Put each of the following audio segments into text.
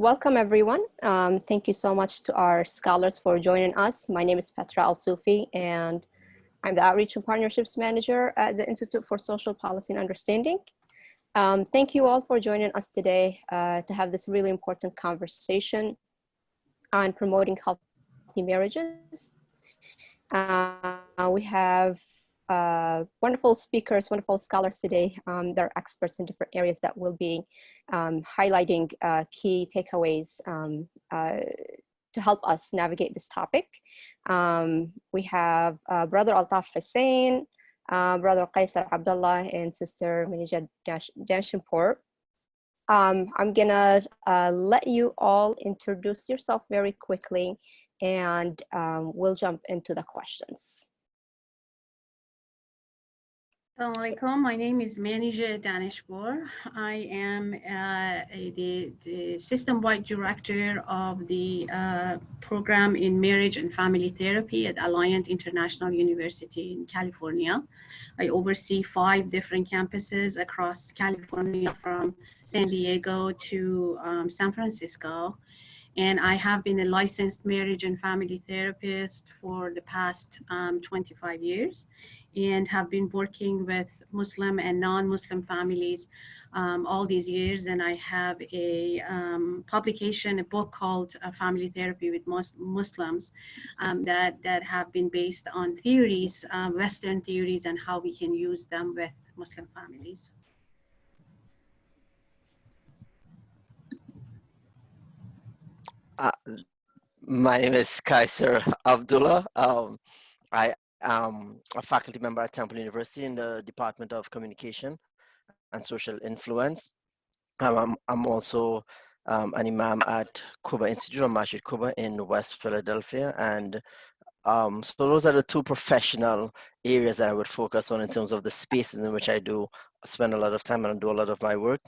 Welcome, everyone. Thank you so much to our scholars for joining us. My name is Petra Alsoofy, and I'm the Outreach and Partnerships Manager at the Institute for Social Policy and Understanding. Thank you all for joining us today to have this really important conversation on promoting healthy marriages. We have wonderful speakers, wonderful scholars today. They're experts in different areas that will be highlighting key takeaways to help us navigate this topic. We have Brother Altaf Husain, Brother Quaiser Abdullah, and Sister Manijeh Daneshpour. I'm gonna let you all introduce yourself very quickly, and we'll jump into the questions. Assalamu alaikum. My name is Manijeh Daneshpour. I am the system-wide director of the program in marriage and family therapy at Alliant International University in California. I oversee 5 different campuses across California, from San Diego to San Francisco. And I have been a licensed marriage and family therapist for the past 25 years. And have been working with Muslim and non-Muslim families all these years. And I have a publication, a book called Family Therapy with Muslims that have been based on theories, Western theories, and how we can use them with Muslim families. My name is Quaiser Abdullah. I am a faculty member at Temple University in the Department of Communication and Social Influence. I'm also an imam at Quba Institute of Masjid Quba in West Philadelphia. And so those are the 2 professional areas that I would focus on in terms of the spaces in which I do spend a lot of time and do a lot of my work.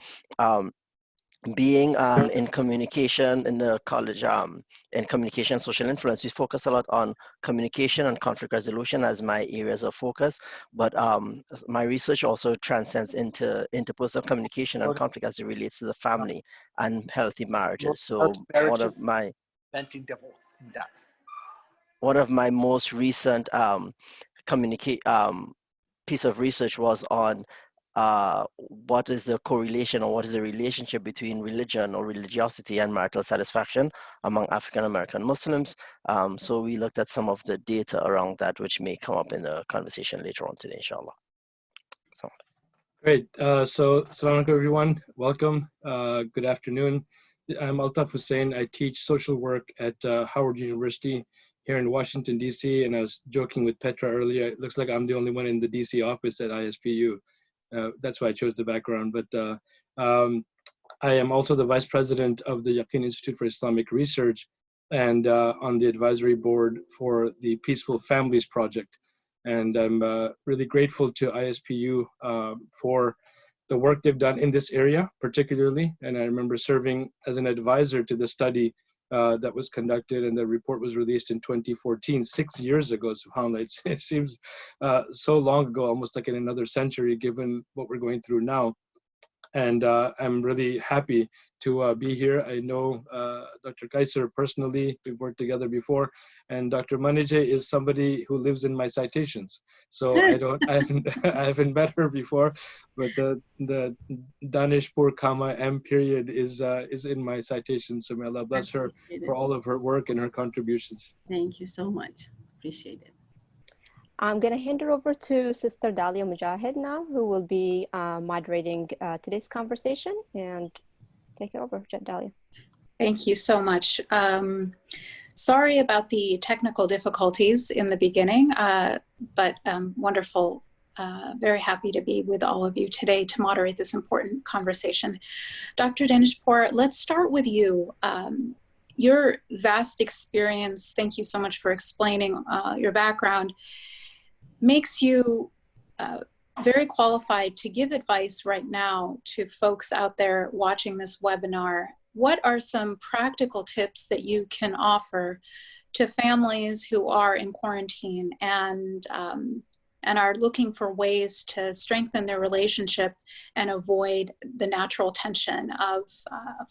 Being in communication in the college, in communication and social influence, we focus a lot on communication and conflict resolution as my areas of focus. But my research also transcends into interpersonal communication and conflict as it relates to the family and healthy marriages. So one of my most recent piece of research was on what is the correlation or what is the relationship between religion or religiosity and marital satisfaction among African American Muslims. So we looked at some of the data around that, which may come up in the conversation later on today, inshallah. So. Great. So assalamu alaikum, everyone. Welcome. Good afternoon. I'm Altaf Husain. I teach social work at Howard University here in Washington, D.C. And I was joking with Petra earlier. It looks like I'm the only one in the D.C. office at ISPU. That's why I chose the background. But I am also the vice president of the Yaqeen Institute for Islamic Research and on the advisory board for the Peaceful Families Project. And I'm really grateful to ISPU for the work they've done in this area, particularly. And I remember serving as an advisor to the study that was conducted, and the report was released in 2014, 6 years ago. SubhanAllah, it seems so long ago, almost like in another century, given what we're going through now. And I'm really happy to be here. I know Dr. Quaiser personally, we've worked together before, and Dr. Manijeh is somebody who lives in my citations. So I haven't met her before, but the Daneshpour, M period is in my citations. So may Allah bless her for all of her work and her contributions. Thank you so much. Appreciate it. I'm going to hand it over to Sister Dalia Mogahed now, who will be moderating today's conversation. And take it over, Dalia. Thank you so much. Sorry about the technical difficulties in the beginning, but wonderful. Very happy to be with all of you today to moderate this important conversation. Dr. Daneshpour, let's start with you. Your vast experience, thank you so much for explaining your background, makes you very qualified to give advice right now to folks out there watching this webinar. What are some practical tips that you can offer to families who are in quarantine and and are looking for ways to strengthen their relationship and avoid the natural tension of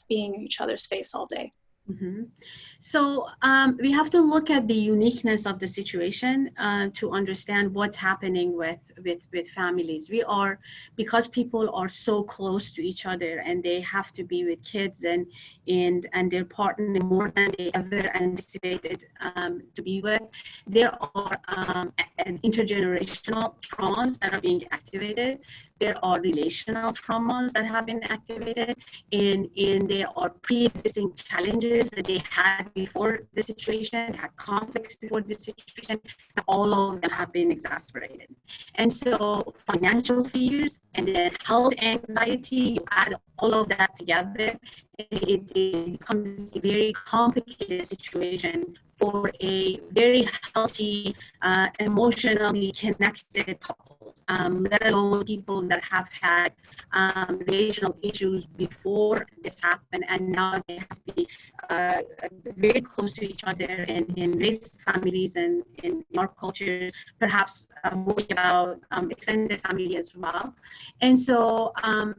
being in each other's face all day. Mm-hmm. So we have to look at the uniqueness of the situation to understand what's happening with families. Because people are so close to each other and they have to be with kids and their partner more than they ever anticipated to be with. There are intergenerational traumas that are being activated. There are relational traumas that have been activated, and there are pre-existing challenges that they had before the situation, had conflicts before the situation, and all of them have been exacerbated. And so financial fears and then health anxiety, you add all of that together, it becomes a very complicated situation for a very healthy, emotionally connected couple, let alone people that have had relational issues before this happened, and now they have to be very close to each other in raised families and in our cultures, perhaps more about extended family as well. And so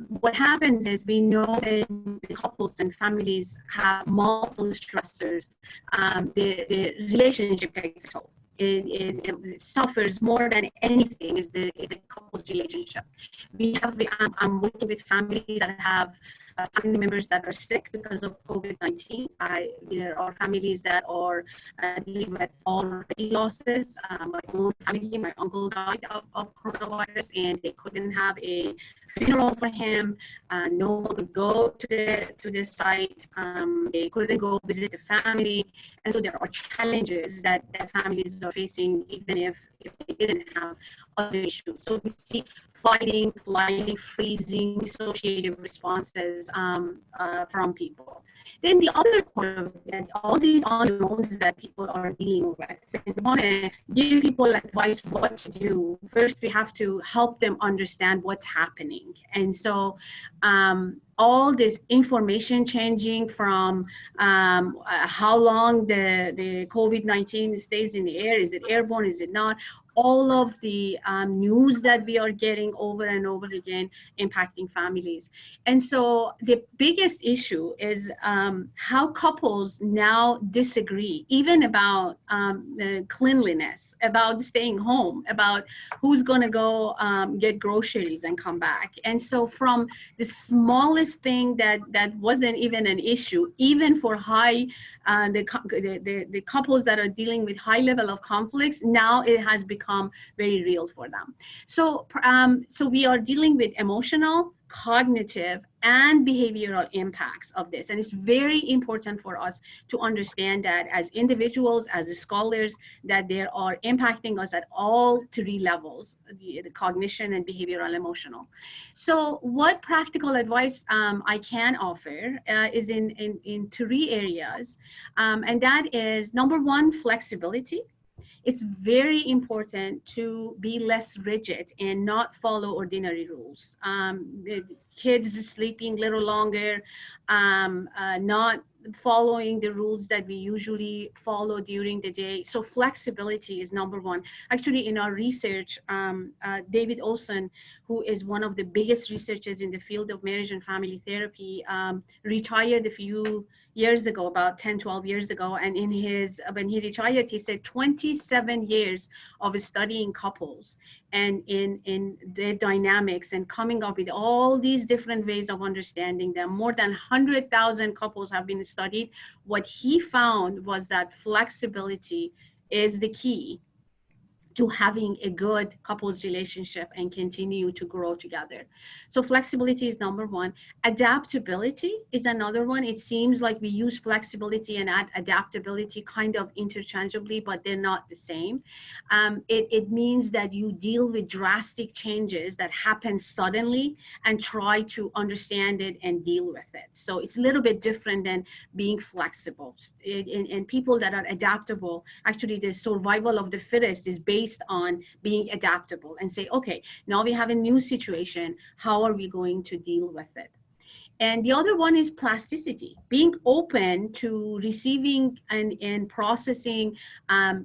what happens is we know that couples and families have multiple stressors. The relationship takes a toll. It suffers more than anything is the couple's relationship. I'm working with families that have family members that are sick because of COVID-19. There are families that are dealing with already losses. My own family, my uncle died of coronavirus, and they couldn't have a funeral for him. No one could go to the site. They couldn't go visit the family, and so there are challenges that families are facing, even if they didn't have other issues. So we see fighting, flying, freezing, dissociative responses from people. Then the other part of it, all these unknowns that people are dealing with, and we want to give people advice what to do. First, we have to help them understand what's happening. And so all this information changing from how long the COVID-19 stays in the air, is it airborne, is it not? All of the news that we are getting over and over again impacting families. And so the biggest issue is how couples now disagree, even about cleanliness, about staying home, about who's going to go get groceries and come back. And so from the smallest thing that wasn't even an issue, even for the couples that are dealing with high level of conflicts, now it has become very real for them. So we are dealing with emotional, cognitive, and behavioral impacts of this. And it's very important for us to understand that as individuals, as scholars, that they are impacting us at all three levels, the cognition and behavioral and emotional. So what practical advice I can offer is in three areas. And that is, number one, flexibility. It's very important to be less rigid and not follow ordinary rules. Kids sleeping a little longer, not following the rules that we usually follow during the day. So flexibility is number one. Actually, in our research, David Olson, who is one of the biggest researchers in the field of marriage and family therapy, retired a few years ago, about 10, 12 years ago. And when he retired, he said 27 years of studying couples and in their dynamics and coming up with all these different ways of understanding them. More than 100,000 couples have been studied. What he found was that flexibility is the key to having a good couples relationship and continue to grow together. So flexibility is number one. Adaptability is another one. It seems like we use flexibility and adaptability kind of interchangeably, but they're not the same. It means that you deal with drastic changes that happen suddenly and try to understand it and deal with it. So it's a little bit different than being flexible. And people that are adaptable, actually the survival of the fittest is based on being adaptable and say, okay, now we have a new situation. How are we going to deal with it? And the other one is plasticity, being open to receiving and processing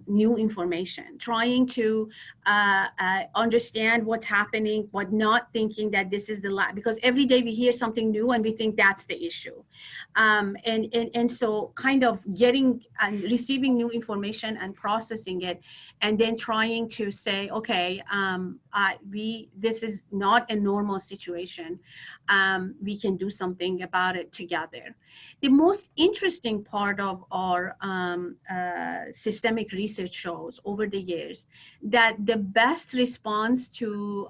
new information, trying to understand what's happening, but not thinking that this is the last, because every day we hear something new and we think that's the issue. And so kind of getting and receiving new information and processing it, and then trying to say, okay, this is not a normal situation. We can do something about it together. The most interesting part of our systemic research shows over the years that the best response to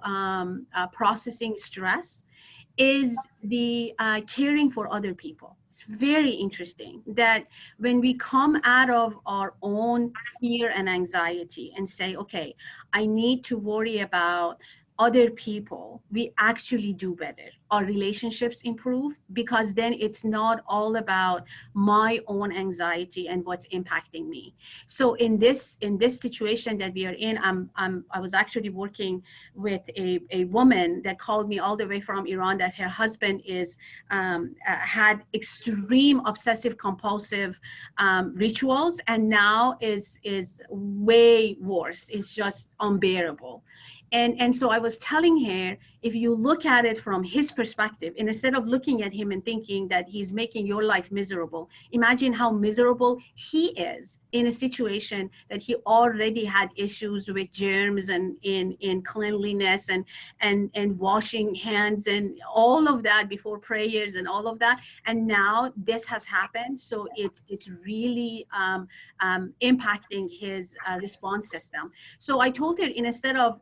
processing stress is the caring for other people. It's very interesting that when we come out of our own fear and anxiety and say, okay, I need to worry about other people, we actually do better. Our relationships improve, because then it's not all about my own anxiety and what's impacting me. So in this situation that we are in, I was actually working with a woman that called me all the way from Iran, that her husband is had extreme obsessive compulsive rituals, and now is way worse. It's just unbearable. And so I was telling her, if you look at it from his perspective, and instead of looking at him and thinking that he's making your life miserable, imagine how miserable he is in a situation that he already had issues with germs and in cleanliness and washing hands and all of that before prayers and all of that. And now this has happened. So it's really impacting his response system. So I told her, instead of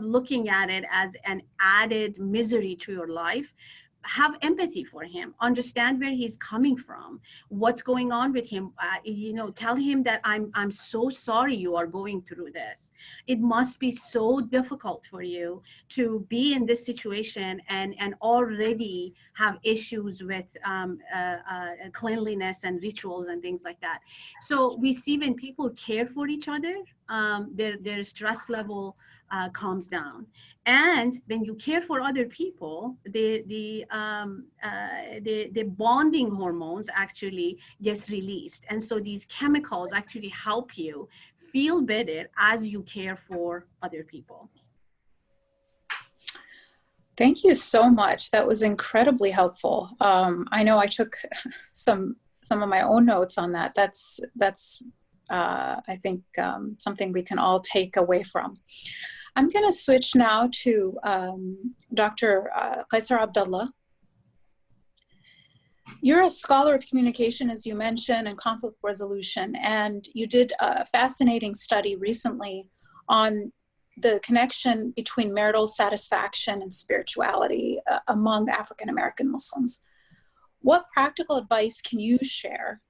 looking at it as an added misery to your life, have empathy for him, understand where he's coming from, what's going on with him. Tell him that I'm so sorry you are going through this. It must be so difficult for you to be in this situation and already have issues with cleanliness and rituals and things like that. So we see when people care for each other, their stress level calms down. And when you care for other people, the bonding hormones actually gets released. And so these chemicals actually help you feel better as you care for other people. Thank you so much. That was incredibly helpful. I know I took some of my own notes on that. That's I think something we can all take away from. I'm going to switch now to Dr. Quaiser Abdullah. You're a scholar of communication, as you mentioned, and conflict resolution, and you did a fascinating study recently on the connection between marital satisfaction and spirituality among African-American Muslims. What practical advice can you share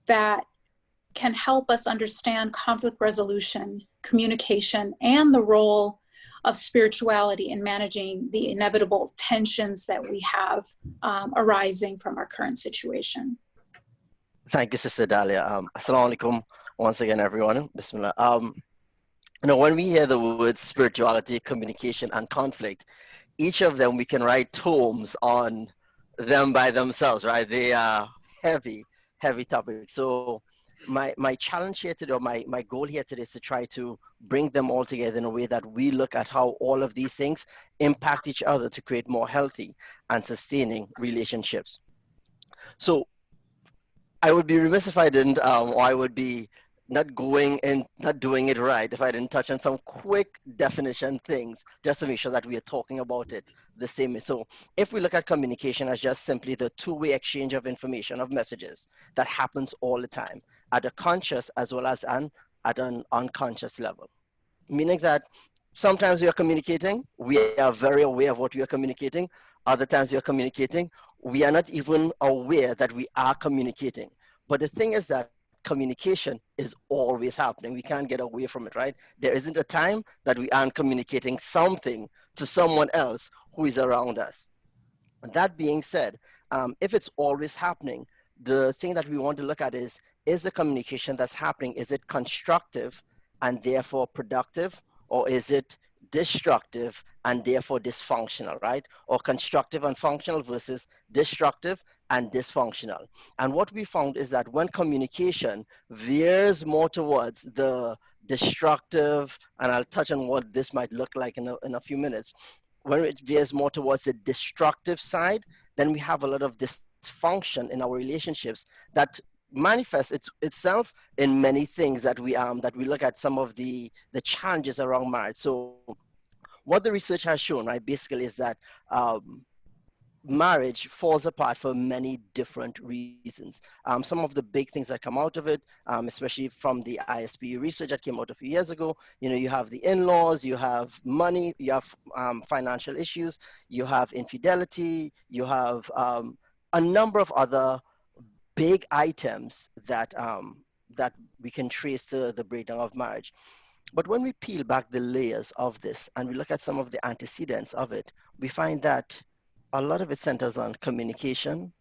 that can help us understand conflict resolution, communication, and the role of spirituality in managing the inevitable tensions that we have arising from our current situation? Thank you, Sister Dalia. Assalamu alaikum once again, everyone. Bismillah. When we hear the words spirituality, communication, and conflict, each of them we can write tomes on them by themselves, right? They are heavy topics. So my challenge here today, or my goal here today, is to try to bring them all together in a way that we look at how all of these things impact each other to create more healthy and sustaining relationships. So I would be remiss if I didn't, or I would be not doing it right if I didn't touch on some quick definition things, just to make sure that we are talking about it the same way. So if we look at communication as just simply the two-way exchange of information, of messages that happens all the time at a conscious as well as at an unconscious level, meaning that sometimes we are communicating, we are very aware of what we are communicating. Other times we are communicating, we are not even aware that we are communicating. But the thing is that communication is always happening. We can't get away from it, right? There isn't a time that we aren't communicating something to someone else who is around us. And that being said, if it's always happening, the thing that we want to look at is the communication that's happening, is it constructive and therefore productive, or is it destructive and therefore dysfunctional, right? Or constructive and functional versus destructive and dysfunctional. And what we found is that when communication veers more towards the destructive, and I'll touch on what this might look like in a few minutes, when it veers more towards the destructive side, then we have a lot of dysfunction in our relationships that manifests itself in many things that we look at, some of the challenges around marriage. So what the research has shown, right, basically is that marriage falls apart for many different reasons. Some of the big things that come out of it, especially from the ISPU research that came out a few years ago, you have the in-laws, you have money, you have financial issues, you have infidelity, you have a number of other big items that that we can trace to the breakdown of marriage. But when we peel back the layers of this and we look at some of the antecedents of it, we find that a lot of it centers on communication.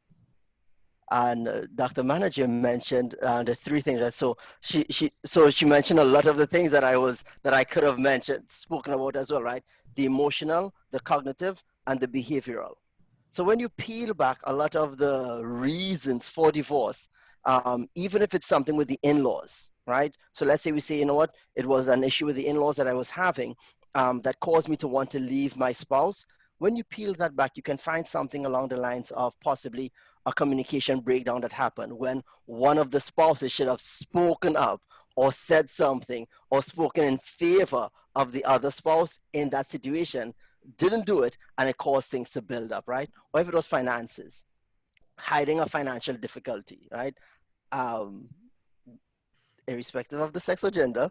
And Dr. Manijeh mentioned the three things. Right? So she mentioned a lot of the things that I could have spoken about as well, right? The emotional, the cognitive, and the behavioral. So when you peel back a lot of the reasons for divorce, even if it's something with the in-laws, right? So let's say we say, you know what, it was an issue with the in-laws that I was having that caused me to want to leave my spouse. When you peel that back, you can find something along the lines of possibly a communication breakdown that happened when one of the spouses should have spoken up or said something or spoken in favor of the other spouse in that situation, didn't do it, and it caused things to build up, right? Or if it was finances, hiding a financial difficulty, right? Irrespective of the sex or gender,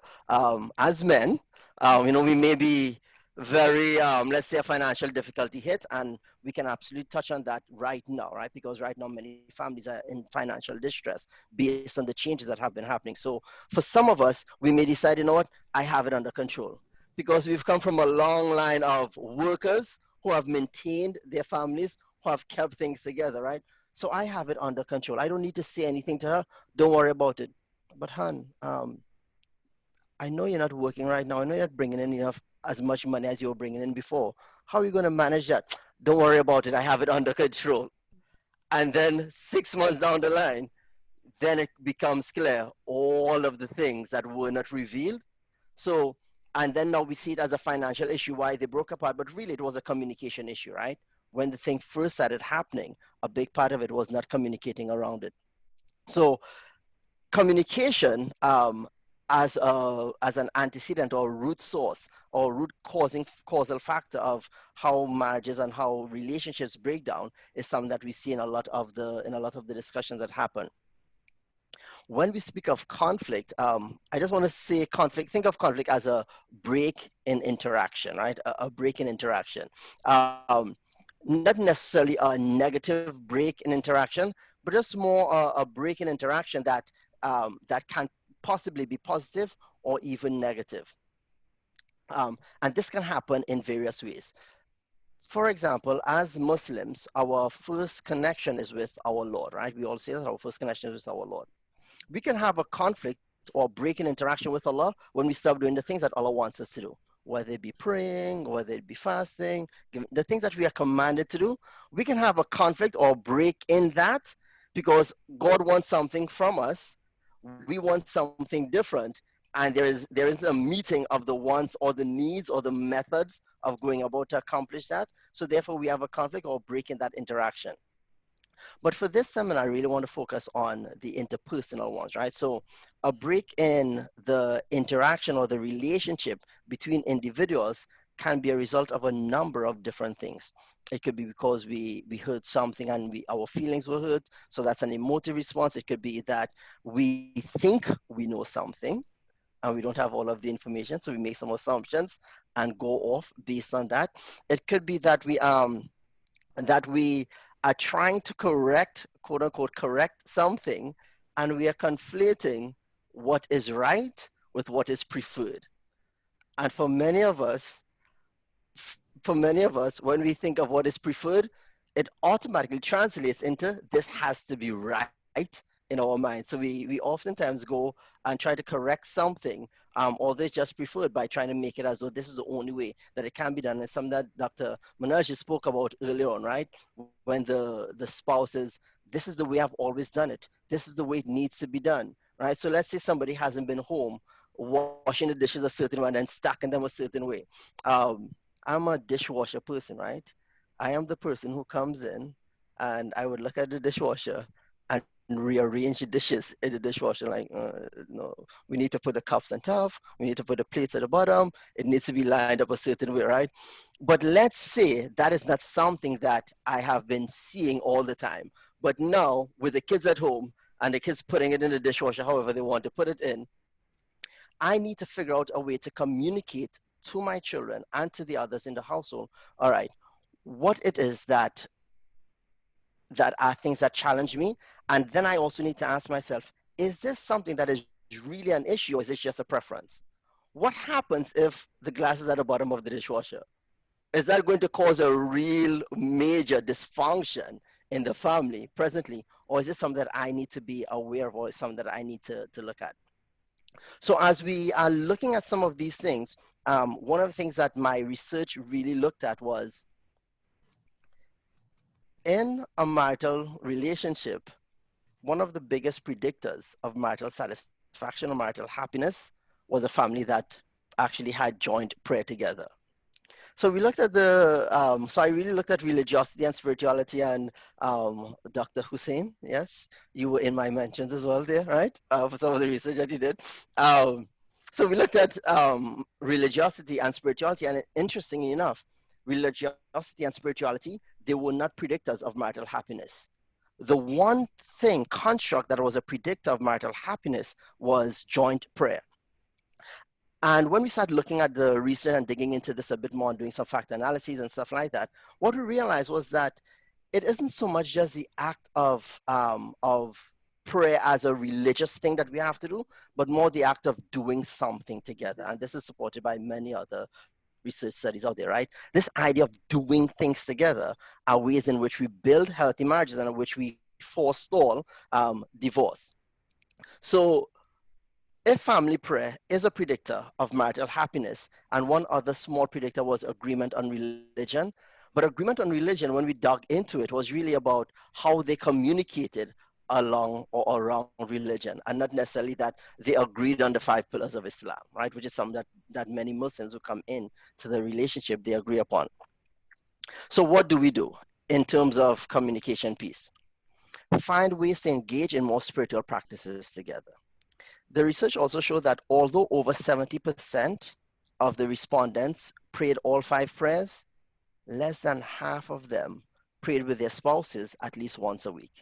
as men, we may be very, let's say a financial difficulty hit, and we can absolutely touch on that right now, right? Because right now many families are in financial distress based on the changes that have been happening. So for some of us, we may decide, you know what, I have it under control, because we've come from a long line of workers who have maintained their families, who have kept things together, right? So I have it under control. I don't need to say anything to her. Don't worry about it. But hon, I know you're not working right now. I know you're not bringing in as much money as you were bringing in before. How are you going to manage that? Don't worry about it. I have it under control. And then 6 months down the line, then it becomes clear all of the things that were not revealed. So, and then now we see it as a financial issue, why they broke apart, but really it was a communication issue, right? When the thing first started happening, a big part of it was not communicating around it. So communication as an antecedent or root source or root causal factor of how marriages and how relationships break down is something that we see in a lot of the discussions that happen. When we speak of conflict, I just want to say conflict, think of conflict as a break in interaction, right? A break in interaction. Not necessarily a negative break in interaction, but just more a break in interaction that can possibly be positive or even negative. And this can happen in various ways. For example, as Muslims, our first connection is with our Lord, right? We all say that our first connection is with our Lord. We can have a conflict or break in interaction with Allah when we stop doing the things that Allah wants us to do, whether it be praying, whether it be fasting, the things that we are commanded to do. We can have a conflict or break in that because God wants something from us. We want something different. And there is a meeting of the wants or the needs or the methods of going about to accomplish that. So therefore we have a conflict or break in that interaction. But for this seminar, I really want to focus on the interpersonal ones, right? So a break in the interaction or the relationship between individuals can be a result of a number of different things. It could be because we heard something and our feelings were hurt. So that's an emotive response. It could be that we think we know something and we don't have all of the information. So we make some assumptions and go off based on that. It could be that we are trying to correct, quote unquote, correct something, and we are conflating what is right with what is preferred. And for many of us, when we think of what is preferred, it automatically translates into this has to be right in our mind. So we oftentimes go and try to correct something, or they just prefer it by trying to make it as though this is the only way that it can be done. And something that Dr. Manijeh spoke about earlier on, right? When the spouse is, this is the way I've always done it. This is the way it needs to be done, right? So let's say somebody hasn't been home washing the dishes a certain way and then stacking them a certain way. I'm a dishwasher person, right? I am the person who comes in and I would look at the dishwasher and rearrange the dishes in the dishwasher. Like, no, we need to put the cups on top. We need to put the plates at the bottom. It needs to be lined up a certain way, right? But let's say that is not something that I have been seeing all the time. But now with the kids at home and the kids putting it in the dishwasher, however they want to put it in, I need to figure out a way to communicate to my children and to the others in the household. All right, what it is that are things that challenge me. And then I also need to ask myself, is this something that is really an issue, or is it just a preference? What happens if the glass is at the bottom of the dishwasher? Is that going to cause a real major dysfunction in the family presently? Or is it something that I need to be aware of, or is something that I need to look at? So as we are looking at some of these things, one of the things that my research really looked at was, in a marital relationship, one of the biggest predictors of marital satisfaction or marital happiness was a family that actually had joint prayer together. So we looked at so I really looked at religiosity and spirituality, and Dr. Husain, yes, you were in my mentions as well there, right? For some of the research that you did. So we looked at religiosity and spirituality, and interestingly enough, religiosity and spirituality, they were not predictors of marital happiness. The one construct that was a predictor of marital happiness was joint prayer. And when we started looking at the research and digging into this a bit more and doing some factor analyses and stuff like that, what we realized was that it isn't so much just the act of prayer as a religious thing that we have to do, but more the act of doing something together. And this is supported by many other research studies out there, right? This idea of doing things together are ways in which we build healthy marriages and in which we forestall divorce. So if family prayer is a predictor of marital happiness, and one other small predictor was agreement on religion, but agreement on religion, when we dug into it, was really about how they communicated along or around religion, and not necessarily that they agreed on the 5 pillars of Islam, right? Which is something that many Muslims who come in to the relationship, they agree upon. So what do we do in terms of communication piece? Find ways to engage in more spiritual practices together. The research also showed that although over 70% of the respondents prayed all 5 prayers, less than half of them prayed with their spouses at least once a week.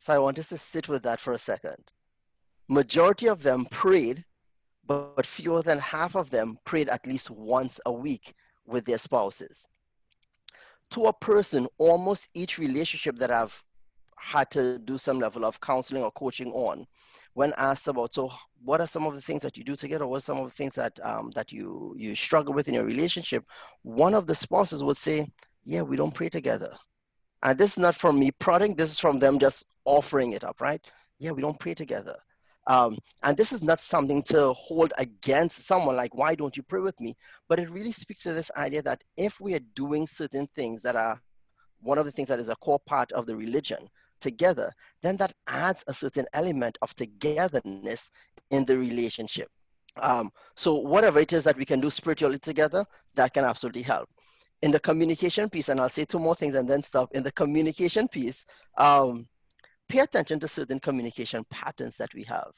So I want us to sit with that for a second. Majority of them prayed, but fewer than half of them prayed at least once a week with their spouses. To a person, almost each relationship that I've had to do some level of counseling or coaching on, when asked about, so what are some of the things that you do together? What are some of the things that that you struggle with in your relationship? One of the spouses would say, yeah, we don't pray together. And this is not from me prodding, this is from them just offering it up, right? Yeah, we don't pray together. And this is not something to hold against someone like, why don't you pray with me? But it really speaks to this idea that if we are doing certain things that are one of the things that is a core part of the religion together, then that adds a certain element of togetherness in the relationship. So whatever it is that we can do spiritually together, that can absolutely help. In the communication piece, and I'll say 2 more things and then stop. In the communication piece, pay attention to certain communication patterns that we have.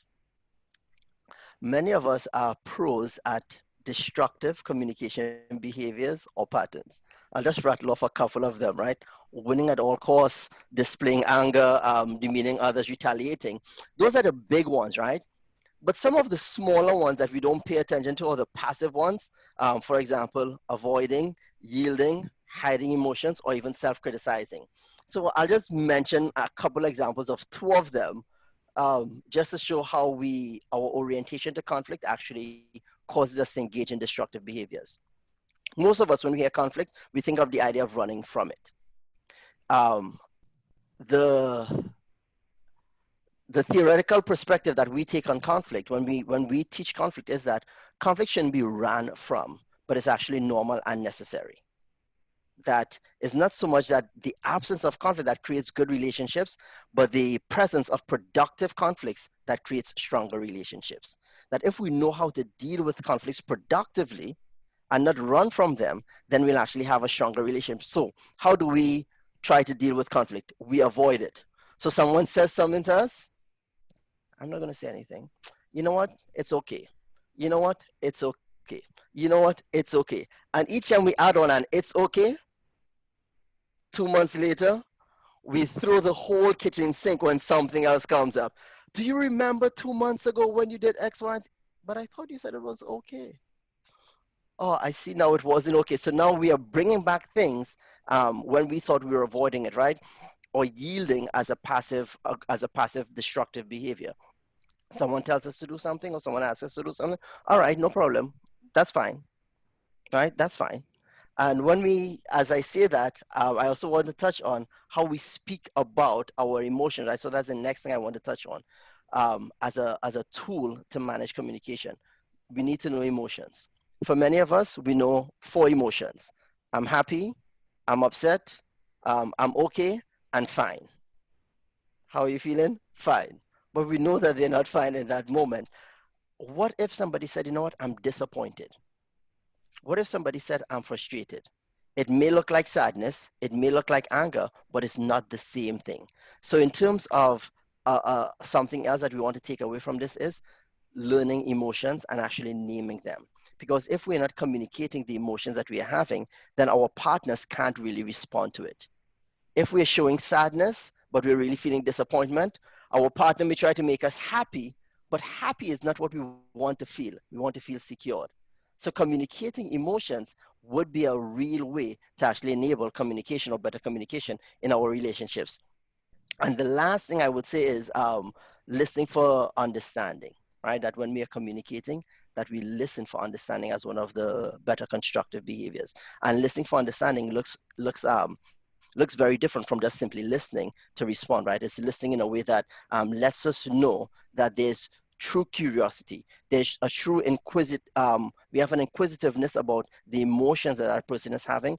Many of us are pros at destructive communication behaviors or patterns. I'll just rattle off a couple of them, right? Winning at all costs, displaying anger, demeaning others, retaliating. Those are the big ones, right? But some of the smaller ones that we don't pay attention to are the passive ones. For example, avoiding, yielding, hiding emotions, or even self-criticizing. So I'll just mention a couple examples of 2 of them, just to show how our orientation to conflict actually causes us to engage in destructive behaviors. Most of us, when we hear conflict, we think of the idea of running from it. The the theoretical perspective that we take on conflict when we teach conflict is that conflict shouldn't be ran from, but it's actually normal and necessary. That is not so much that the absence of conflict that creates good relationships, but the presence of productive conflicts that creates stronger relationships. That if we know how to deal with conflicts productively and not run from them, then we'll actually have a stronger relationship. So how do we try to deal with conflict? We avoid it. So someone says something to us, I'm not going to say anything. You know what? It's okay. You know what? It's okay. You know what? It's okay. And each time we add on an it's okay, 2 months later, we throw the whole kitchen sink when something else comes up. Do you remember 2 months ago when you did X, Y, and Z? But I thought you said it was okay. Oh, I see now it wasn't okay. So now we are bringing back things when we thought we were avoiding it, right? Or yielding as a passive destructive behavior. Someone tells us to do something or someone asks us to do something. All right, no problem. That's fine. Right? That's fine. And when we, as I say that, I also want to touch on how we speak about our emotions. Right? So that's the next thing I want to touch on. As a tool to manage communication, we need to know emotions. For many of us, we know 4 emotions. I'm happy, I'm upset, I'm okay, and fine. How are you feeling? Fine. But we know that they're not fine in that moment. What if somebody said, you know what, I'm disappointed? What if somebody said, I'm frustrated? It may look like sadness, it may look like anger, but it's not the same thing. So in terms of something else that we want to take away from this is learning emotions and actually naming them. Because if we're not communicating the emotions that we are having, then our partners can't really respond to it. If we're showing sadness, but we're really feeling disappointment, our partner may try to make us happy, but happy is not what we want to feel. We want to feel secured. So communicating emotions would be a real way to actually enable communication or better communication in our relationships. And the last thing I would say is listening for understanding, right? That when we are communicating, that we listen for understanding as one of the better constructive behaviors. And listening for understanding looks very different from just simply listening to respond, right? It's listening in a way that lets us know that there's true curiosity. There's a true we have an inquisitiveness about the emotions that that person is having.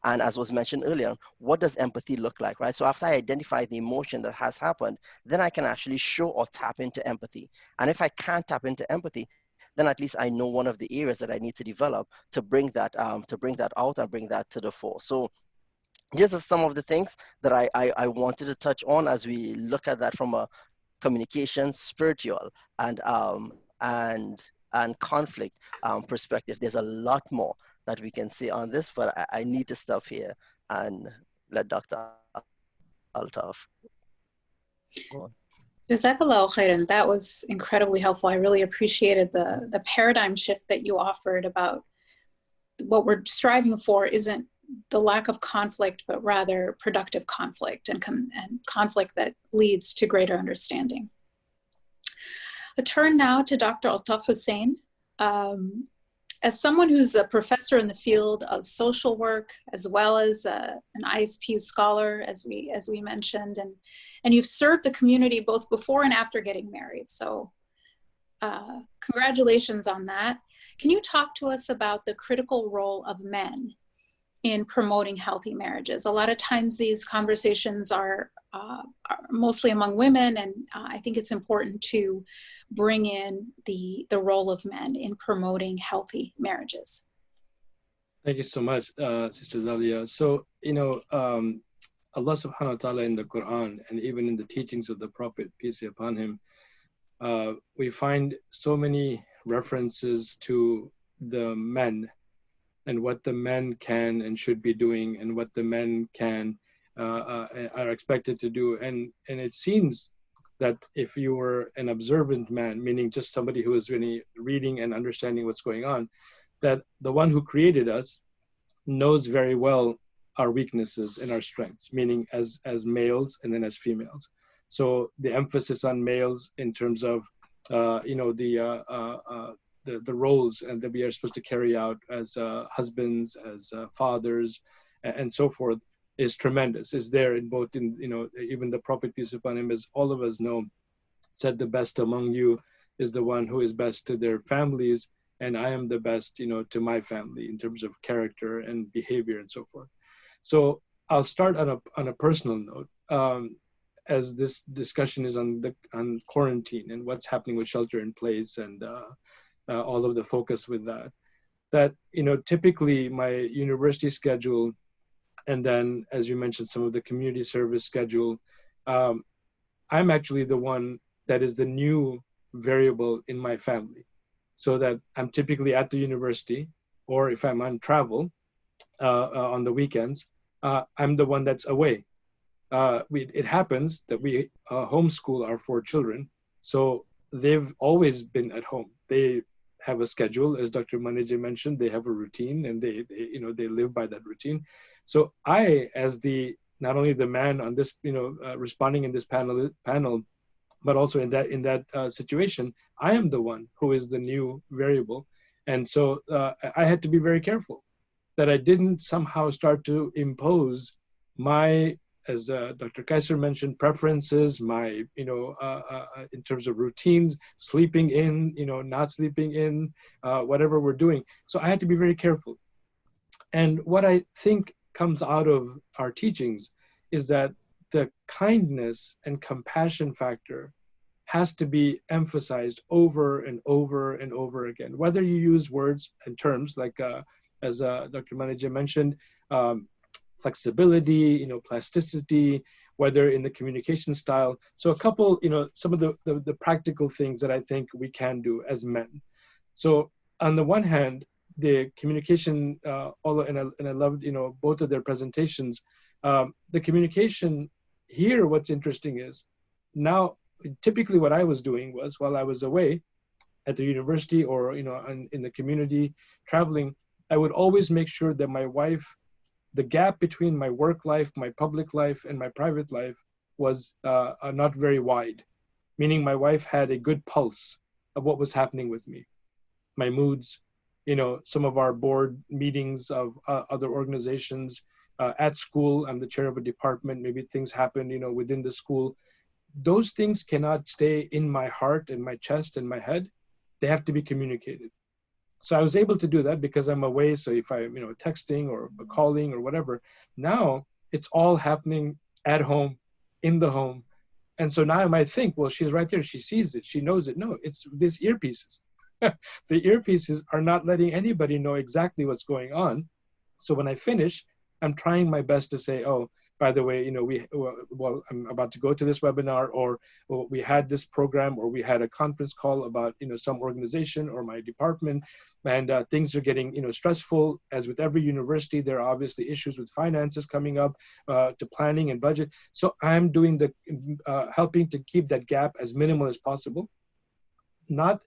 And as was mentioned earlier, what does empathy look like, right? So after I identify the emotion that has happened, then I can actually show or tap into empathy. And if I can't tap into empathy, then at least I know one of the areas that I need to develop to bring that out and bring that to the fore. So these are some of the things that I wanted to touch on as we look at that from a communication, spiritual, and conflict perspective. There's a lot more that we can say on this, but I need to stop here and let Dr. Altaf go on. Jazakallah khairan. That was incredibly helpful. I really appreciated the paradigm shift that you offered about what we're striving for isn't the lack of conflict, but rather productive conflict and conflict that leads to greater understanding. I turn now to Dr. Altaf Husain. As someone who's a professor in the field of social work, as well as an ISPU scholar, as we mentioned, and you've served the community both before and after getting married. So congratulations on that. Can you talk to us about the critical role of men in promoting healthy marriages? A lot of times these conversations are mostly among women, and I think it's important to bring in the role of men in promoting healthy marriages. Thank you so much, Sister Dalia. So, Allah subhanahu wa ta'ala in the Quran and even in the teachings of the Prophet, peace be upon him, we find so many references to the men and what the men can and should be doing and what the men can are expected to do. And it seems that if you were an observant man, meaning just somebody who is really reading and understanding what's going on, that the one who created us knows very well our weaknesses and our strengths, meaning as males and then as females. So the emphasis on males in terms of the roles and that we are supposed to carry out as husbands, as fathers, and so forth is tremendous. Is there in both even the Prophet, peace upon him, as all of us know, said the best among you is the one who is best to their families, and I am the best, to my family in terms of character and behavior and so forth. So I'll start on a personal note, as this discussion is on quarantine and what's happening with shelter in place and all of the focus with that. That typically my university schedule, and then as you mentioned, some of the community service schedule, I'm actually the one that is the new variable in my family. So that I'm typically at the university, or if I'm on travel on the weekends, I'm the one that's away. It happens that we homeschool our 4 children, so they've always been at home. They have a schedule, as Dr. Manijeh mentioned. They have a routine, and they live by that routine. So I, as not only the man on this, responding in this panel, but also in that situation, I am the one who is the new variable. And so I had to be very careful that I didn't somehow start to impose my, as Dr. Quaiser mentioned, preferences, my, in terms of routines, sleeping in, not sleeping in, whatever we're doing. So I had to be very careful. And what I think comes out of our teachings is that the kindness and compassion factor has to be emphasized over and over and over again. Whether you use words and terms like, as Dr. Manijeh mentioned, flexibility, plasticity, whether in the communication style. So a couple, some of the practical things that I think we can do as men. So on the one hand, the communication, and I loved, both of their presentations. The communication here, what's interesting is now, typically what I was doing was, while I was away at the university or, in the community traveling, I would always make sure that my wife, the gap between my work life, my public life, and my private life was not very wide, meaning my wife had a good pulse of what was happening with me, my moods, some of our board meetings of other organizations. At school, I'm the chair of a department, maybe things happen, within the school. Those things cannot stay in my heart and my chest and my head. They have to be communicated. So I was able to do that because I'm away. So if I'm, texting or calling or whatever, now it's all happening at home, in the home. And so now I might think, well, she's right there. She sees it. She knows it. No, it's these earpieces. The earpieces are not letting anybody know exactly what's going on. So when I finish, I'm trying my best to say, oh, by the way, I'm about to go to this webinar, or we had this program, or we had a conference call about, some organization or my department, and things are getting, stressful. As with every university, there are obviously issues with finances coming up, to planning and budget. So I'm doing the, helping to keep that gap as minimal as possible, not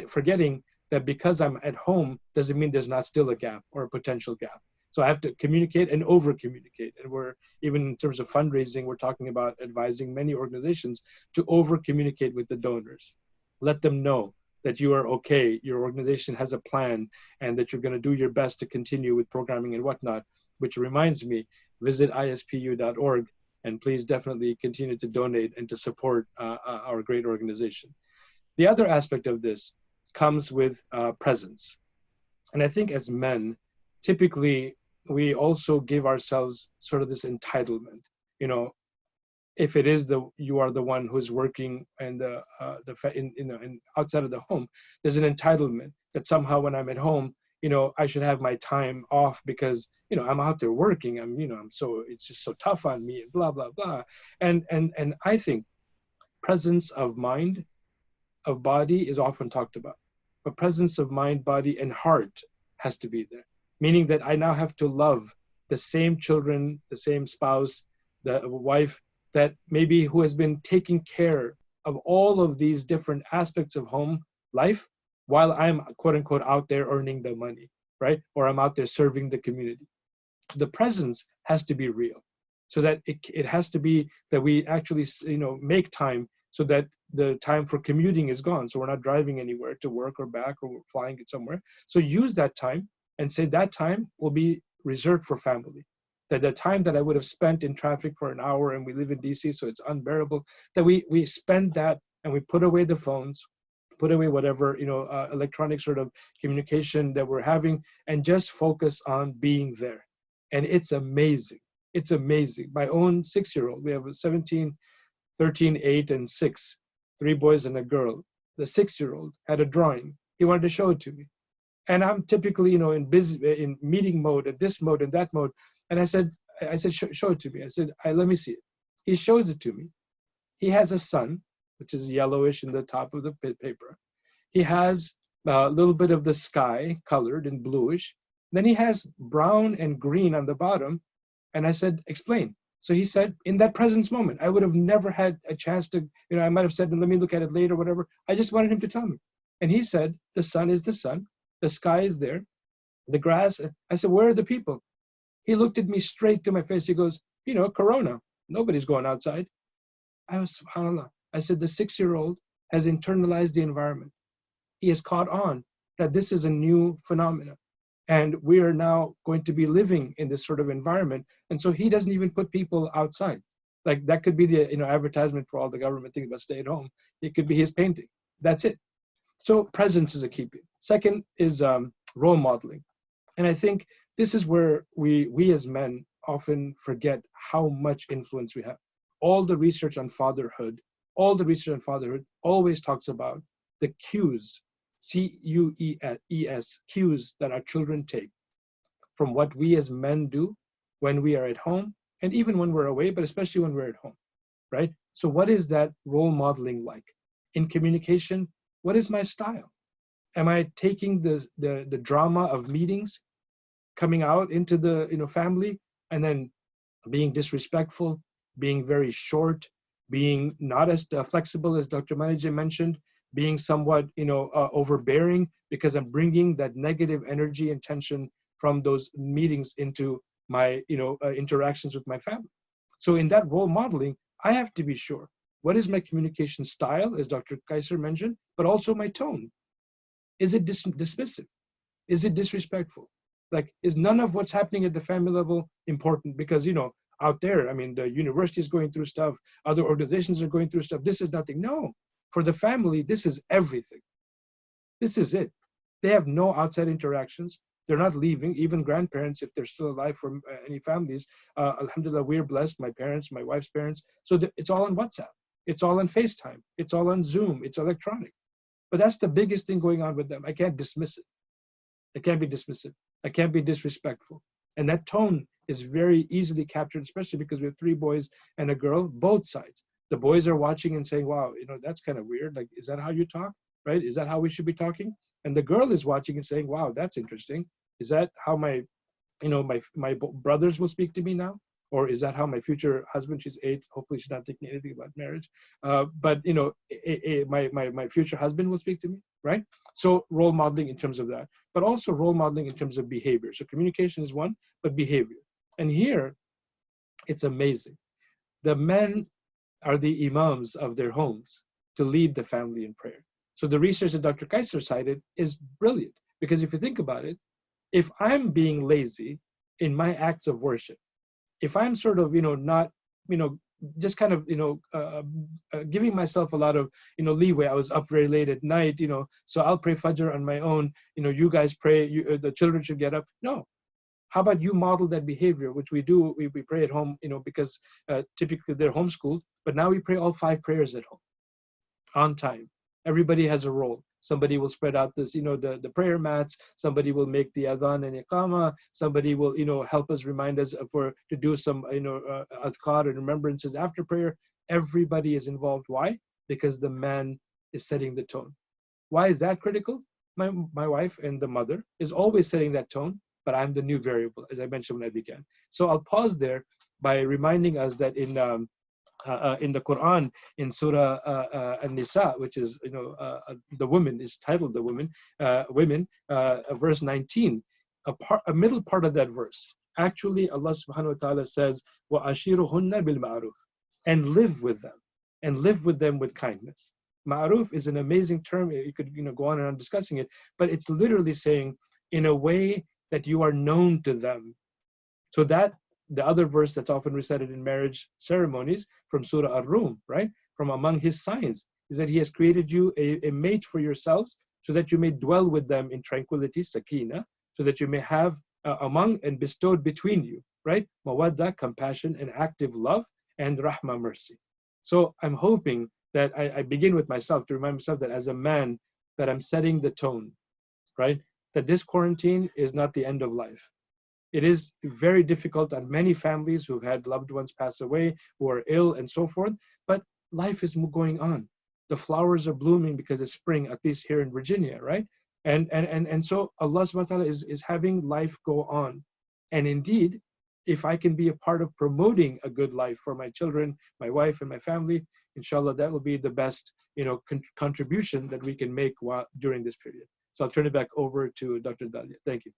forgetting that because I'm at home doesn't mean there's not still a gap or a potential gap. So I have to communicate and over communicate. And we're, even in terms of fundraising, we're talking about advising many organizations to over communicate with the donors. Let them know that you are okay, your organization has a plan, and that you're going to do your best to continue with programming and whatnot. Which reminds me, visit ispu.org, and please definitely continue to donate and to support our great organization. The other aspect of this comes with presence. And I think as men, typically, we also give ourselves sort of this entitlement. If it is you are the one who's working and outside of the home, there's an entitlement that somehow when I'm at home, I should have my time off because I'm out there working. It's just so tough on me and blah blah blah. And I think presence of mind, of body is often talked about, but presence of mind, body, and heart has to be there. Meaning that I now have to love the same children, the same spouse, the wife that maybe who has been taking care of all of these different aspects of home life while I'm quote unquote out there earning the money, right? Or I'm out there serving the community. The presence has to be real, so that it has to be that we actually make time so that the time for commuting is gone. So we're not driving anywhere to work or back or flying it somewhere. So use that time and say that time will be reserved for family. That the time that I would have spent in traffic for an hour, and we live in DC, so it's unbearable, that we spend that and we put away the phones, put away whatever, electronic sort of communication that we're having, and just focus on being there. And it's amazing. It's amazing. My own 6-year-old, we have a 17, 13, 8, and 6, 3 boys and a girl. The 6-year-old had a drawing. He wanted to show it to me. And I'm typically, in meeting mode, at this mode and that mode. And I said, show it to me. I said, let me see it. He shows it to me. He has a sun, which is yellowish in the top of the paper. He has a little bit of the sky colored in bluish. Then he has brown and green on the bottom. And I said, explain. So he said, in that presence moment, I would have never had a chance to, I might have said, let me look at it later, whatever. I just wanted him to tell me. And he said, the sun is the sun. The sky is there. The grass. I said, where are the people? He looked at me straight to my face. He goes, Corona. Nobody's going outside. I was, subhanAllah. I said, the 6-year-old has internalized the environment. He has caught on that this is a new phenomenon. And we are now going to be living in this sort of environment. And so he doesn't even put people outside. Like that could be the advertisement for all the government things about stay at home. It could be his painting. That's it. So presence is a key. Second is role modeling. And I think this is where we as men often forget how much influence we have. All the research on fatherhood, always talks about the cues, cues, cues that our children take from what we as men do when we are at home and even when we're away, but especially when we're at home, right? So what is that role modeling like? In communication, what is my style? Am I taking the drama of meetings coming out into the family and then being disrespectful, being very short, being not as flexible as Dr. Manijeh mentioned, being somewhat overbearing because I'm bringing that negative energy and tension from those meetings into my interactions with my family. So in that role modeling, I have to be sure what is my communication style, as Dr. Quaiser mentioned, but also my tone. Is it dismissive? Is it disrespectful? Like, is none of what's happening at the family level important? Because, out there, the university is going through stuff, other organizations are going through stuff. This is nothing. No, for the family, this is everything. This is it. They have no outside interactions. They're not leaving, even grandparents, if they're still alive from any families. Alhamdulillah, we're blessed, my parents, my wife's parents. So it's all on WhatsApp. It's all on FaceTime. It's all on Zoom. It's electronic. But that's the biggest thing going on with them. I can't dismiss it. I can't be dismissive. I can't be disrespectful. And that tone is very easily captured, especially because we have 3 boys and a girl, both sides. The boys are watching and saying, wow, that's kind of weird. Like, is that how you talk? Right? Is that how we should be talking? And the girl is watching and saying, wow, that's interesting. Is that how my brothers will speak to me now? Or is that how my future husband, she's 8, hopefully she's not thinking anything about marriage, but my future husband will speak to me, right? So role modeling in terms of that, but also role modeling in terms of behavior. So communication is one, but behavior. And here, it's amazing. The men are the imams of their homes to lead the family in prayer. So the research that Dr. Quaiser cited is brilliant, because if you think about it, if I'm being lazy in my acts of worship, if I'm sort of, not, just kind of, giving myself a lot of, leeway. I was up very late at night, so I'll pray Fajr on my own. You guys pray, the children should get up. No. How about you model that behavior, which we do, we pray at home, because typically they're homeschooled, but now we pray all 5 prayers at home on time. Everybody has a role. Somebody will spread out this, the prayer mats. Somebody will make the adhan and iqama. Somebody will, help us, remind us to do some, adhkar and remembrances after prayer. Everybody is involved. Why? Because the man is setting the tone. Why is that critical? My wife and the mother is always setting that tone, but I'm the new variable, as I mentioned when I began. So I'll pause there by reminding us that in the Quran, in Surah An-Nisa, which is the woman is titled the women, verse 19, a middle part of that verse. Actually, Allah Subhanahu wa Taala says, "Wa ashiruhunna bil ma'ruf," and live with them with kindness. Ma'ruf is an amazing term. You could go on and on discussing it, but it's literally saying in a way that you are known to them. So that the other verse that's often recited in marriage ceremonies from Surah Ar-Rum, right? From among his signs is that He has created you a mate for yourselves so that you may dwell with them in tranquility, sakina, so that you may have among and bestowed between you, right? Mawadda, compassion and active love, and rahma, mercy. So I'm hoping that I begin with myself to remind myself that as a man, that I'm setting the tone, right? That this quarantine is not the end of life. It is very difficult on many families who've had loved ones pass away, who are ill and so forth, but life is going on. The flowers are blooming because it's spring, at least here in Virginia, right? And so Allah subhanahu wa ta'ala is having life go on. And indeed, if I can be a part of promoting a good life for my children, my wife and my family, inshallah, that will be the best, contribution that we can make during this period. So I'll turn it back over to Dr. Dalia. Thank you.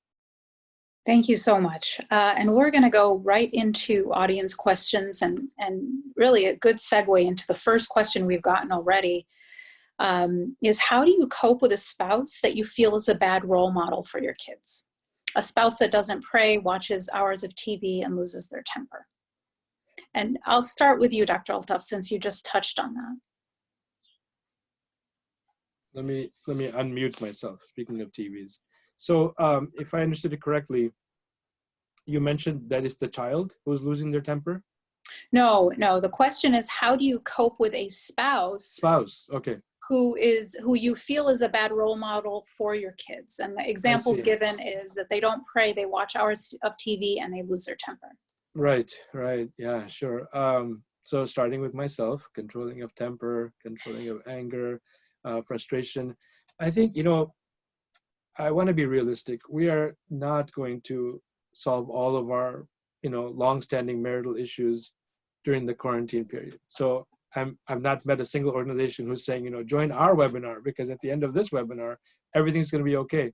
Thank you so much. And we're going to go right into audience questions, and really a good segue into the first question we've gotten already is, how do you cope with a spouse that you feel is a bad role model for your kids? A spouse that doesn't pray, watches hours of TV, and loses their temper. And I'll start with you, Dr. Altaf, since you just touched on that. Let me unmute myself, speaking of TVs. So if I understood it correctly, you mentioned that it's the child who's losing their temper? No, the question is, how do you cope with a spouse? Okay. Who you feel is a bad role model for your kids? And the examples given is that they don't pray, they watch hours of TV, and they lose their temper. Right. Yeah, sure. So starting with myself, controlling of temper, controlling of anger, frustration. I think, I want to be realistic. We are not going to solve all of our, long-standing marital issues during the quarantine period. So I've not met a single organization who's saying, join our webinar, because at the end of this webinar, everything's going to be okay.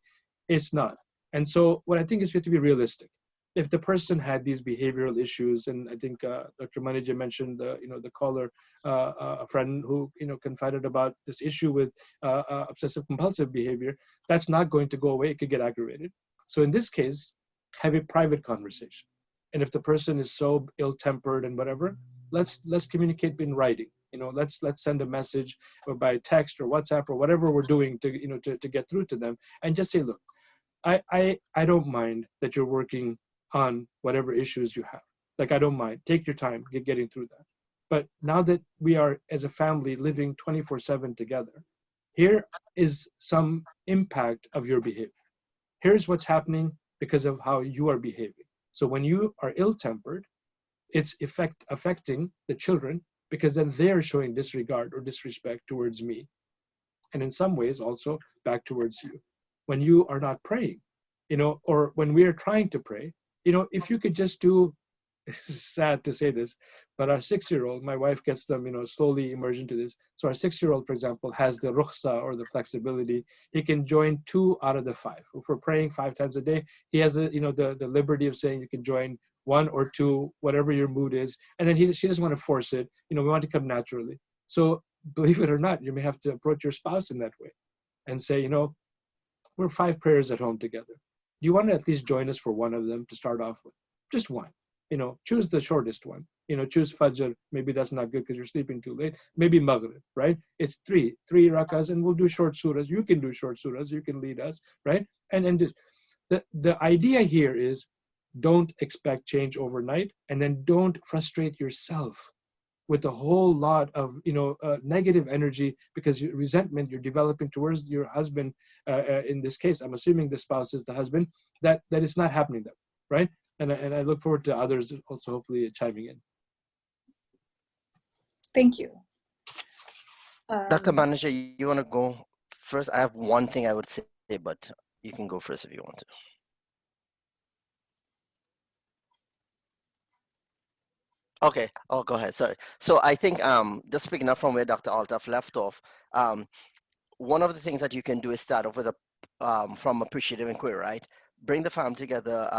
It's not. And so what I think is we have to be realistic. If the person had these behavioral issues, and I think Dr. Manijeh mentioned the caller, a friend who confided about this issue with obsessive compulsive behavior, that's not going to go away. It could get aggravated. So in this case, have a private conversation. And if the person is so ill-tempered and whatever, let's communicate in writing. Let's send a message or by text or WhatsApp or whatever we're doing to get through to them, and just say, look, I don't mind that you're working on whatever issues you have. Like, I don't mind. Take your time getting through that. But now that we are, as a family, living 24/7 together, here is some impact of your behavior. Here's what's happening because of how you are behaving. So when you are ill-tempered, it's affecting the children, because then they're showing disregard or disrespect towards me. And in some ways also back towards you. When you are not praying, or when we are trying to pray, if you could just do, it's sad to say this, but our 6-year-old, my wife gets them, slowly immersed into this. So our 6-year-old, for example, has the rukhsa, or the flexibility. He can join 2 out of the 5. If we're praying 5 times a day, he has the liberty of saying you can join 1 or 2, whatever your mood is. And then she doesn't want to force it. We want to come naturally. So believe it or not, you may have to approach your spouse in that way and say, we're 5 prayers at home together. Do you want to at least join us for one of them to start off with? Just one. Choose the shortest one. Choose Fajr. Maybe that's not good because you're sleeping too late. Maybe Maghrib, right? It's 3 rakas, and we'll do short surahs. You can do short surahs. You can lead us, right? And the idea here is, don't expect change overnight, and then don't frustrate yourself with a whole lot of negative energy, because resentment you're developing towards your husband. In this case, I'm assuming the spouse is the husband. That it's not happening that way, right? And I look forward to others also hopefully chiming in. Thank you. Dr. Manijeh, you want to go first? I have one thing I would say, but you can go first if you want to. Okay, go ahead, sorry. So I think just picking up from where Dr. Altaf left off, one of the things that you can do is start off with from appreciative inquiry, right? Bring the family together,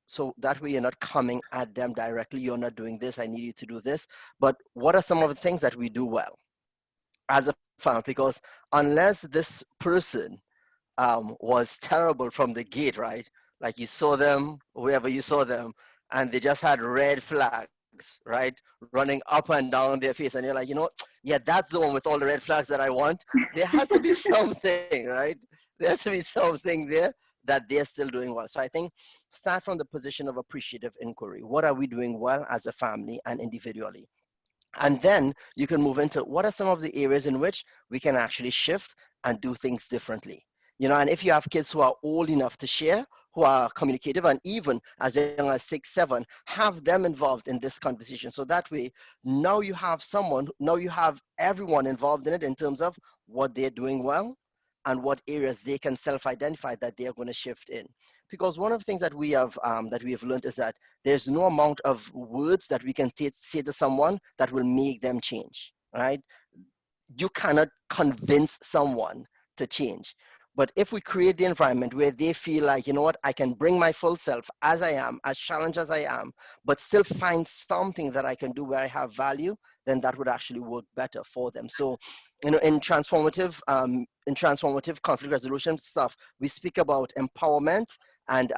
so that way you're not coming at them directly. You're not doing this, I need you to do this. But what are some of the things that we do well as a family? Because unless this person was terrible from the gate, right? Like you saw them, wherever you saw them, and they just had red flags, right, running up and down their face, and you're like, you know, yeah, that's the one with all the red flags that I want. There has to be something, right? There has to be something there that they're still doing well. So I think start from the position of appreciative inquiry. What are we doing well as a family and individually? And then you can move into what are some of the areas in which we can actually shift and do things differently. You know, and if you have kids who are old enough to share, who are communicative, and even as young as 6, 7, have them involved in this conversation. So that way, now you have everyone involved in it in terms of what they're doing well and what areas they can self-identify that they're going to shift in. Because one of the things that we have learned is that there's no amount of words that we can say to someone that will make them change, right? You cannot convince someone to change. But if we create the environment where they feel like, you know what, I can bring my full self as I am, as challenged as I am, but still find something that I can do where I have value, then that would actually work better for them. So, you know, in transformative conflict resolution stuff, we speak about empowerment and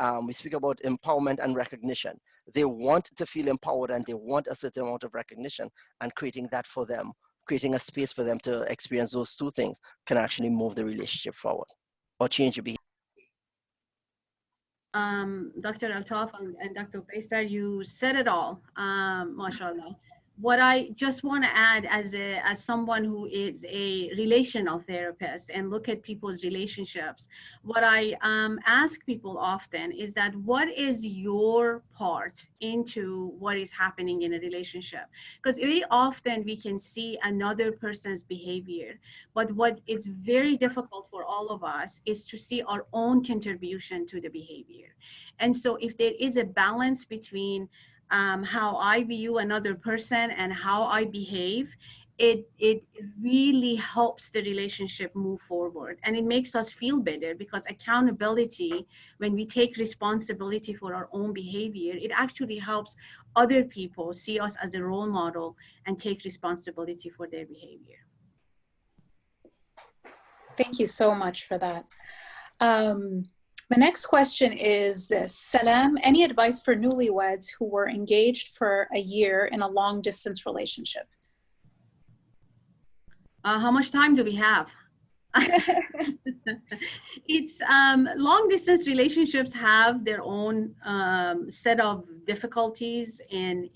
recognition. They want to feel empowered and they want a certain amount of recognition, and creating that for them, creating a space for them to experience those two things can actually move the relationship forward or change your behavior. Dr. Altaf and Dr. Quaiser, you said it all, mashallah. What I just want to add as someone who is a relational therapist and look at people's relationships, what I ask people often is that what is your part into what is happening in a relationship? Because very often we can see another person's behavior, but what is very difficult for all of us is to see our own contribution to the behavior. And so if there is a balance between how I view another person and how I behave, it really helps the relationship move forward. And it makes us feel better, because accountability, when we take responsibility for our own behavior, it actually helps other people see us as a role model and take responsibility for their behavior. Thank you so much for that. The next question is this: Salam, any advice for newlyweds who were engaged for a year in a long distance relationship? How much time do we have? It's long distance relationships have their own set of difficulties, and